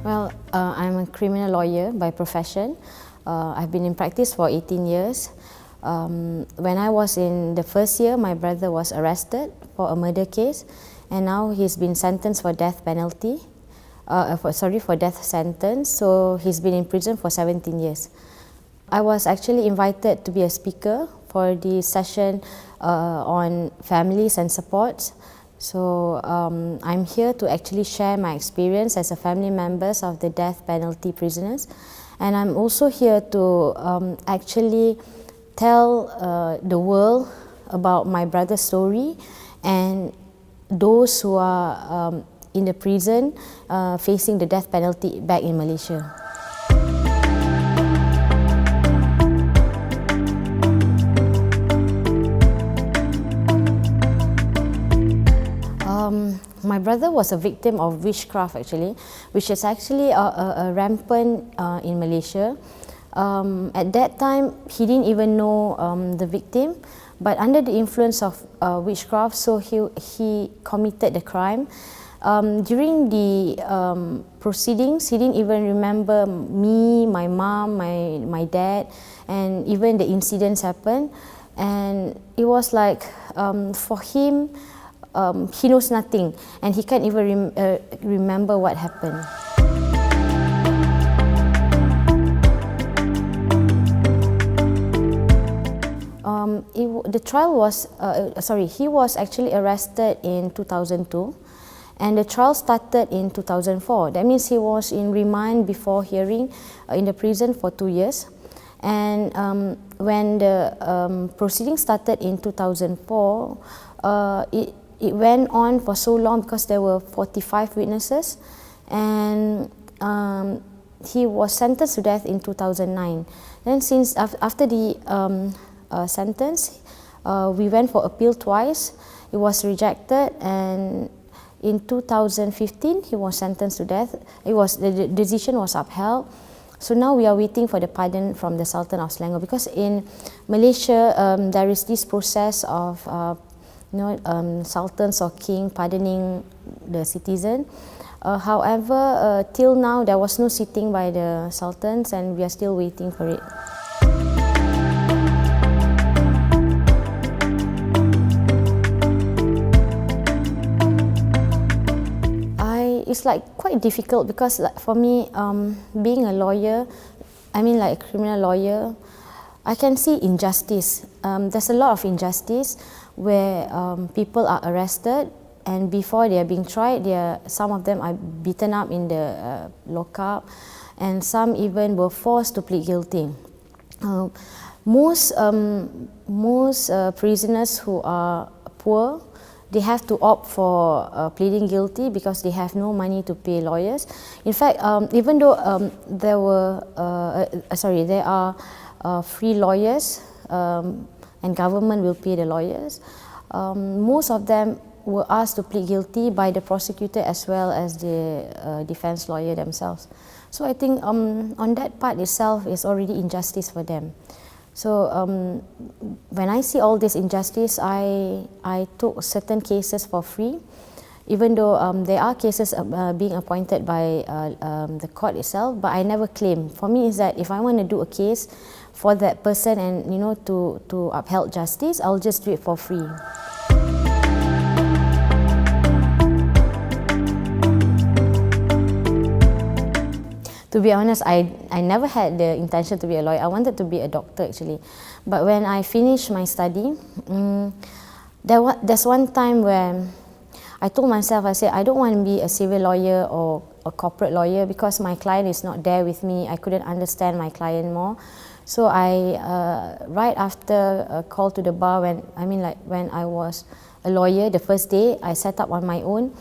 Well, I'm a criminal lawyer by profession. I've been in practice for 18 years. When I was in the first year, my brother was arrested for a murder case, and now he's been sentenced for death penalty. For death sentence. So he's been in prison for 17 years. I was actually invited to be a speaker for the session on families and supports. So I'm here to actually share my experience as a family member of the death penalty prisoners, and I'm also here to actually tell the world about my brother's story and those who are in the prison facing the death penalty back in Malaysia. My brother was a victim of witchcraft actually, which is actually a rampant in Malaysia. At that time, he didn't even know the victim, but under the influence of witchcraft, so he committed the crime. During the proceedings, he didn't even remember me, my mom, my dad, and even the incidents happened. And it was like, for him, he knows nothing, and he can't even remember what happened. The trial was, he was actually arrested in 2002, and the trial started in 2004. That means he was in remand before hearing in the prison for 2 years. And when the proceedings started in 2004, it went on for so long because there were 45 witnesses, and he was sentenced to death in 2009. Then since after the sentence, we went for appeal twice. It was rejected, and in 2015 he was sentenced to death. The decision was upheld. So now we are waiting for the pardon from the Sultan of Selangor, because in Malaysia there is this process of sultans or king pardoning the citizen. However, till now there was no sitting by the sultans, and we are still waiting for it. It's like quite difficult because for me, being a lawyer, like a criminal lawyer, I can see injustice. There's a lot of injustice where people are arrested, and before they are being tried, some of them are beaten up in the lockup, and some even were forced to plead guilty. Most prisoners who are poor, they have to opt for pleading guilty because they have no money to pay lawyers. In fact, even though there are free lawyers and government will pay the lawyers, most of them were asked to plead guilty by the prosecutor as well as the defense lawyer themselves. So I think on that part itself is already injustice for them. So when I see all this injustice, I took certain cases for free, even though there are cases being appointed by the court itself, but I never claim. For me is that if I want to do a case for that person and to uphold justice, I'll just do it for free. To be honest, I never had the intention to be a lawyer. I wanted to be a doctor actually. But when I finished my study, there's one time where I told myself, I said, I don't want to be a civil lawyer or a corporate lawyer because my client is not there with me. I couldn't understand my client more. So right after a call to the bar, when I was a lawyer, the first day, I set up on my own.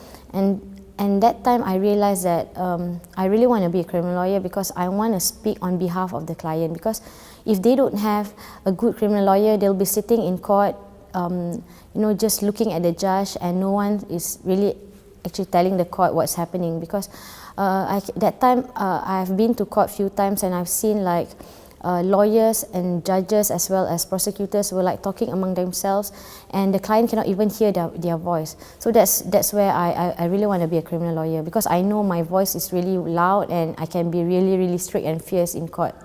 And that time I realized that I really want to be a criminal lawyer because I want to speak on behalf of the client. Because if they don't have a good criminal lawyer, they'll be sitting in court, just looking at the judge, and no one is really actually telling the court what's happening. Because that time I've been to court a few times, and I've seen like lawyers and judges as well as prosecutors were like talking among themselves, and the client cannot even hear their voice. So that's where I really want to be a criminal lawyer, because I know my voice is really loud and I can be really, really strict and fierce in court.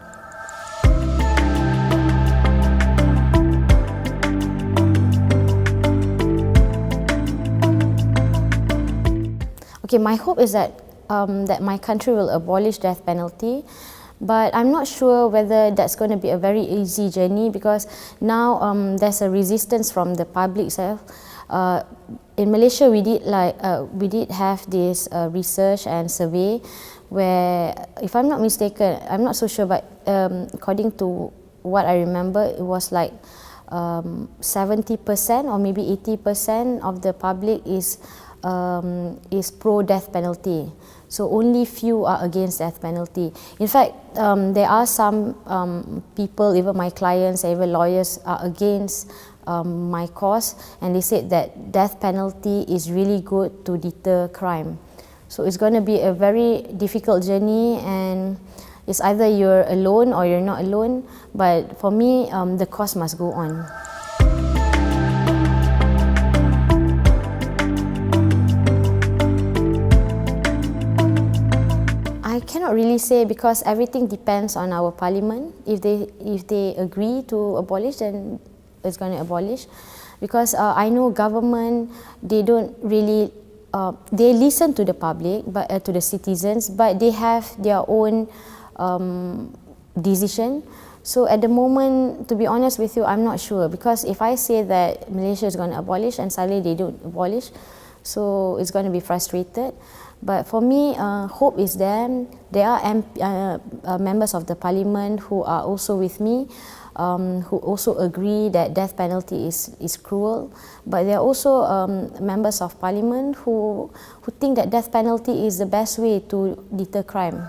Okay, my hope is that that my country will abolish death penalty, but I'm not sure whether that's going to be a very easy journey, because now there's a resistance from the public itself. In Malaysia, we did have this research and survey where, if I'm not mistaken, I'm not so sure, but according to what I remember, it was like 70% or maybe 80% of the public is pro-death penalty. So only few are against death penalty. In fact, there are some people, even my clients, even lawyers, are against my cause, and they said that death penalty is really good to deter crime. So it's going to be a very difficult journey, and it's either you're alone or you're not alone. But for me, the cause must go on. I cannot really say, because everything depends on our parliament. If they agree to abolish, then it's going to abolish. Because I know government, they don't really they listen to the public, but to the citizens, but they have their own decision. So at the moment, to be honest with you, I'm not sure, because if I say that Malaysia is going to abolish and suddenly they don't abolish, so it's going to be frustrated. But for me, hope is there. There are members of the parliament who are also with me, who also agree that death penalty is cruel. But there are also members of parliament who think that death penalty is the best way to deter crime.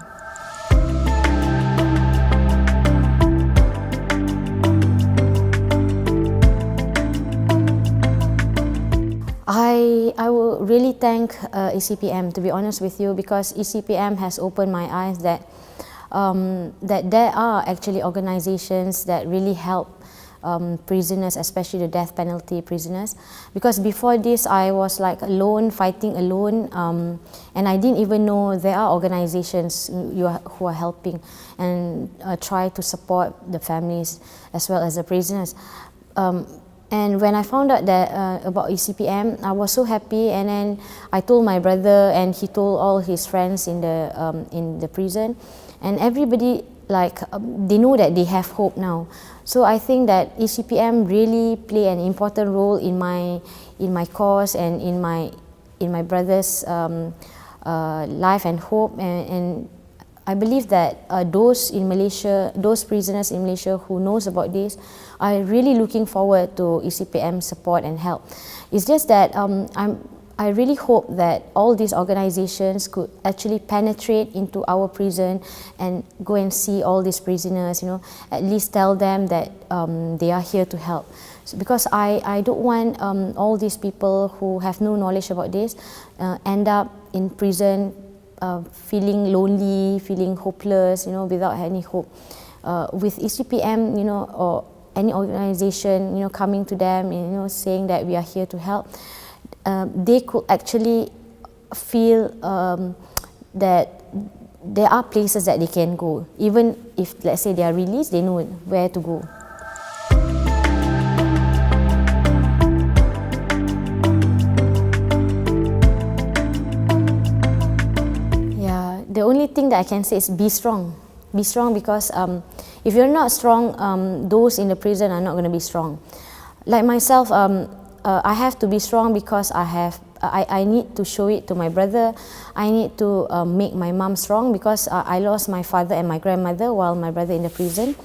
I will really thank ECPM, to be honest with you, because ECPM has opened my eyes that there are actually organizations that really help prisoners, especially the death penalty prisoners. Because before this, I was like alone, fighting alone, and I didn't even know there are organizations who are helping and try to support the families as well as the prisoners. And when I found out that about ECPM, I was so happy, and then I told my brother, and he told all his friends in the prison, and everybody, like, they know that they have hope now. So I think that ECPM really play an important role in my cause and in my brother's life and hope, and I believe that those prisoners in Malaysia who knows about this are really looking forward to ECPM support and help. It's just that I really hope that all these organizations could actually penetrate into our prison and go and see all these prisoners, at least tell them that they are here to help. So, because I don't want all these people who have no knowledge about this end up in prison feeling lonely, feeling hopeless, without any hope. With ECPM, or any organization, coming to them, saying that we are here to help, they could actually feel that there are places that they can go. Even if, let's say, they are released, they know where to go. The only thing that I can say is be strong. Be strong, because if you're not strong, those in the prison are not going to be strong. Like myself, I have to be strong because I need to show it to my brother. I need to make my mom strong, because I lost my father and my grandmother while my brother in the prison.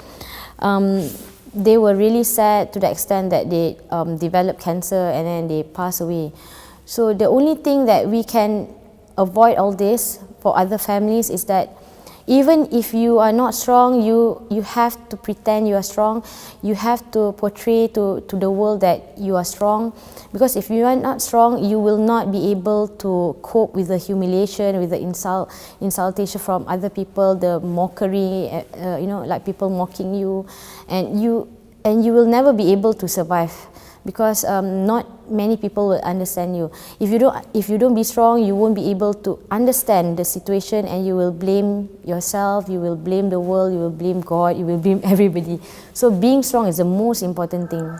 They were really sad to the extent that they developed cancer and then they passed away. So the only thing that we can avoid all this for other families is that even if you are not strong, you have to pretend you are strong. You have to portray to the world that you are strong, because if you are not strong, you will not be able to cope with the humiliation, with the insultation from other people, the mockery, like people mocking you, and you will never be able to survive, because not many people will understand you. If you don't be strong, you won't be able to understand the situation, and you will blame yourself, you will blame the world, you will blame God, you will blame everybody. So being strong is the most important thing.